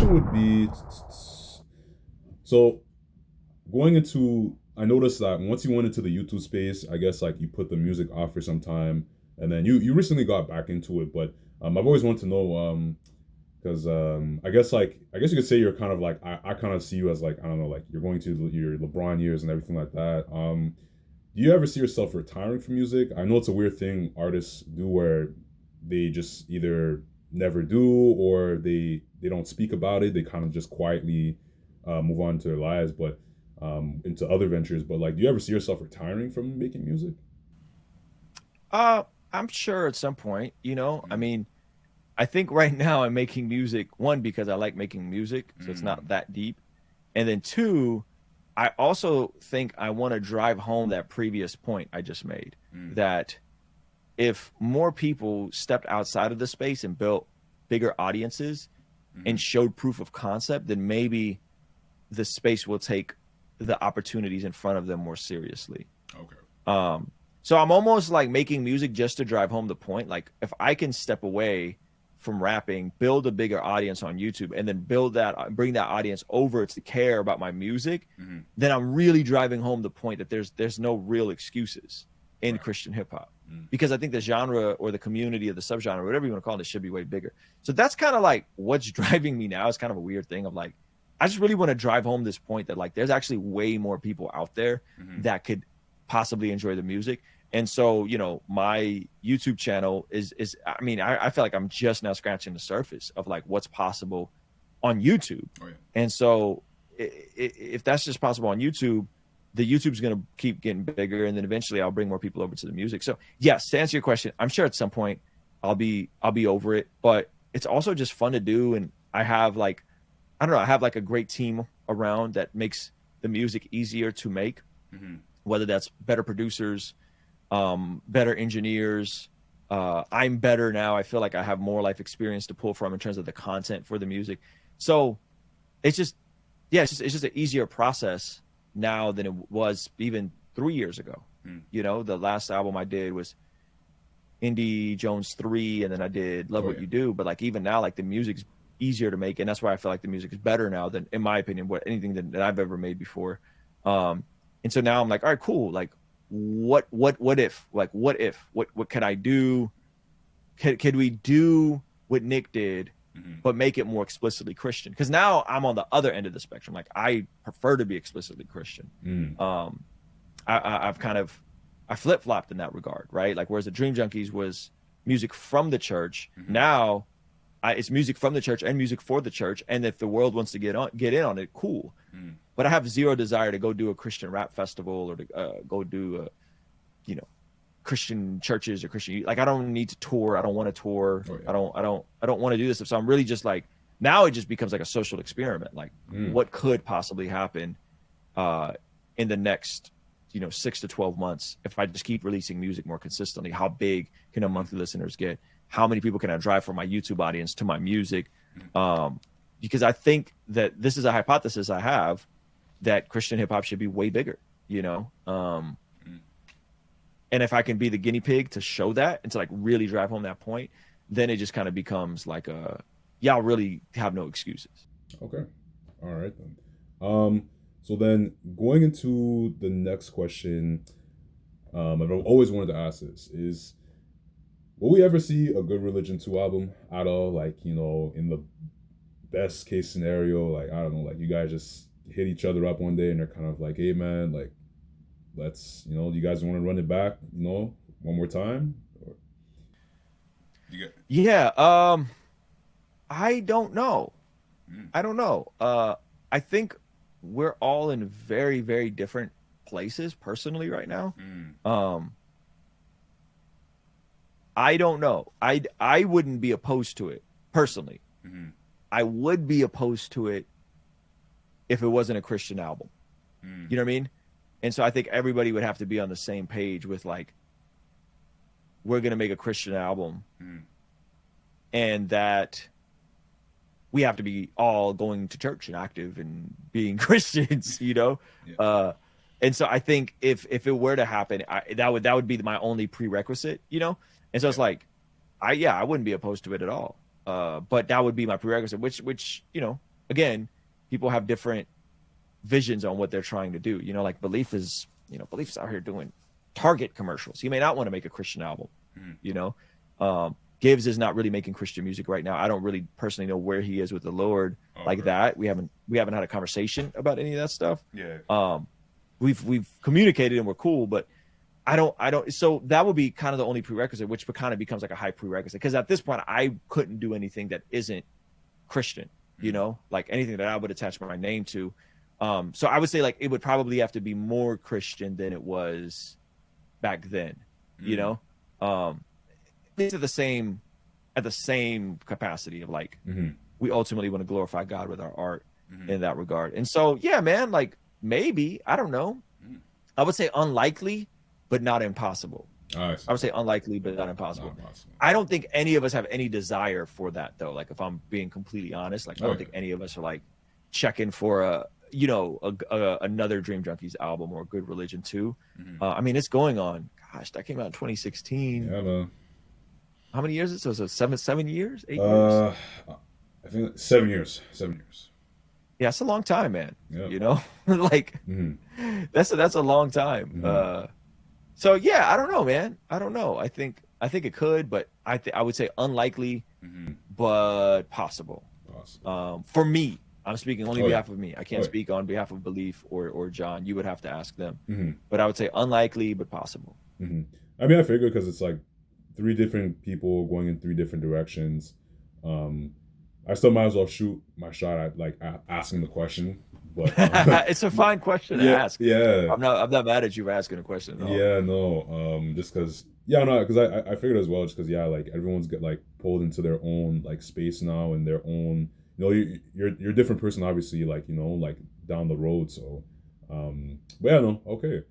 question would be, so going into, I noticed that once you went into the YouTube space, I guess like you put the music off for some time, and then you recently got back into it. But I've always wanted to know, because I guess you could say you're kind of like, I kind of see you as like, I don't know, like you're going to your LeBron years and everything like that. Do you ever see yourself retiring from music? I know it's a weird thing artists do where they just either never do, or they don't speak about it. They kind of just quietly move on to their lives, but into other ventures. But like, do you ever see yourself retiring from making music? Uh, I'm sure at some point, you know, I Mm, mean, I think right now I'm making music, one, because I like making music, so it's mm, not that deep. And then two, I also think I want to drive home that previous point I just made, mm, that if more people stepped outside of the space and built bigger audiences and mm. showed proof of concept, then maybe the space will take the opportunities in front of them more seriously. Okay. Um, so I'm almost like making music just to drive home the point. Like if I can step away from rapping, build a bigger audience on YouTube, and then bring that audience over to care about my music, Mm-hmm. then I'm really driving home the point that there's no real excuses in Right. Christian hip hop. Mm, Because I think the genre or the community or the subgenre, whatever you want to call it, should be way bigger. So that's kind of like what's driving me now. It's kind of a weird thing of like, I just really want to drive home this point that like there's actually way more people out there mm-hmm. that could possibly enjoy the music. And so, you know, my YouTube channel is I mean, I feel like I'm just now scratching the surface of like what's possible on YouTube. Oh yeah. And so if that's just possible on YouTube, the YouTube's going to keep getting bigger, and then eventually I'll bring more people over to the music. So yes, to answer your question, I'm sure at some point I'll be over it, but it's also just fun to do. And I have like, I don't know, I have like a great team around that makes the music easier to make, Mm-hmm. whether that's better producers, better engineers. I'm better now. I feel like I have more life experience to pull from in terms of the content for the music. So it's just, yeah, it's just an easier process now than it was even 3 years ago. Mm. You know, the last album I did was Indie Jones 3, and then I did Love Oh What yeah. You Do. But like even now, like the music's easier to make, and that's why I feel like the music is better now than, in my opinion, what anything that I've ever made before. Um, and so now I'm like, all right, cool. Like, what if? Like, what if? What could I do? Could we do what Nick did, Mm-hmm. but make it more explicitly Christian? Because now I'm on the other end of the spectrum. Like, I prefer to be explicitly Christian. Mm. Um, I've kind of I flip flopped in that regard, right? Like, whereas the Dream Junkies was music from the church, Mm-hmm. now it's music from the church and music for the church. And if the world wants to get in on it, cool. Mm. But I have zero desire to go do a Christian rap festival or to go do you know, Christian churches or Christian, like I don't need to tour. I don't want to tour. Oh yeah. I don't want to do this stuff. So I'm really just like, now it just becomes like a social experiment. Like Mm. what could possibly happen uh in the next, you know, 6 to 12 months if I just keep releasing music more consistently? How big can a monthly listeners get? How many people can I drive from my YouTube audience to my music? Mm. Because I think that this is a hypothesis I have, that Christian hip hop should be way bigger, you know? Mm. And if I can be the guinea pig to show that and to like really drive home that point, then it just kind of becomes like yeah, I'll really have no excuses. Okay. All right then. So then going into the next question, I've always wanted to ask this is, will we ever see a Good Religion 2 album at all? Like, you know, in the best case scenario, like, I don't know, like you guys just hit each other up one day and they're kind of like, hey man, like, let's, you know, you guys want to run it back, you know, one more time? Or, you get, Yeah, I don't know. mm, I don't know. I think we're all in very, very different places personally right now. mm, Um, I don't know. I wouldn't be opposed to it personally. mm, I would be opposed to it if it wasn't a Christian album. mm, You know what I mean? And so I think everybody would have to be on the same page with like, we're gonna make a Christian album, mm, and that we have to be all going to church and active and being Christians, you know? yeah, Uh, and so I think if it were to happen, that would be my only prerequisite, you know? And so yeah, it's like, I wouldn't be opposed to it at all. But that would be my prerequisite, which, you know, again, people have different visions on what they're trying to do. You know, like Belief is out here doing Target commercials. He may not want to make a Christian album. You know, Gibbs is not really making Christian music right now. I don't really personally know where he is with the Lord like that. We haven't had a conversation about any of that stuff. Yeah. We've communicated and we're cool, but I don't. So that would be kind of the only prerequisite, which kind of becomes like a high prerequisite. Because at this point, I couldn't do anything that isn't Christian. You know, like anything that I would attach my name to. So I would say like it would probably have to be more Christian than it was back then. You know, it's at the same capacity of like we ultimately want to glorify God with our art in that regard. And so yeah, man, like maybe, I don't know. I would say unlikely, but not impossible. I would say unlikely, but not impossible. I don't think any of us have any desire for that though. Like if I'm being completely honest, like I don't think any of us are like checking for another Dream Junkies album or Good Religion 2. I mean, it's going on. Gosh, that came out in 2016. Yeah, man. How many years is it? So 7 years? 8 years? I think 7 years. 7 years. Yeah, it's a long time, man. Yeah. You know, like that's a long time. So yeah, I don't know, man. I don't know. I think it could, but I would say unlikely, but possible. For me, I'm speaking only on behalf of me. I can't speak on behalf of Belief or John. You would have to ask them. But I would say unlikely, but possible. I mean, I figure because it's like 3 different people going in 3 different directions. I still might as well shoot my shot at like asking the question. But it's a fine question to ask. Yeah, I'm not mad at you for asking a question. Yeah, no. Just because because I figured as well, just because like everyone's get like pulled into their own like space now and their own. You know, you're a different person, obviously. Like like down the road. So, but yeah, no, okay.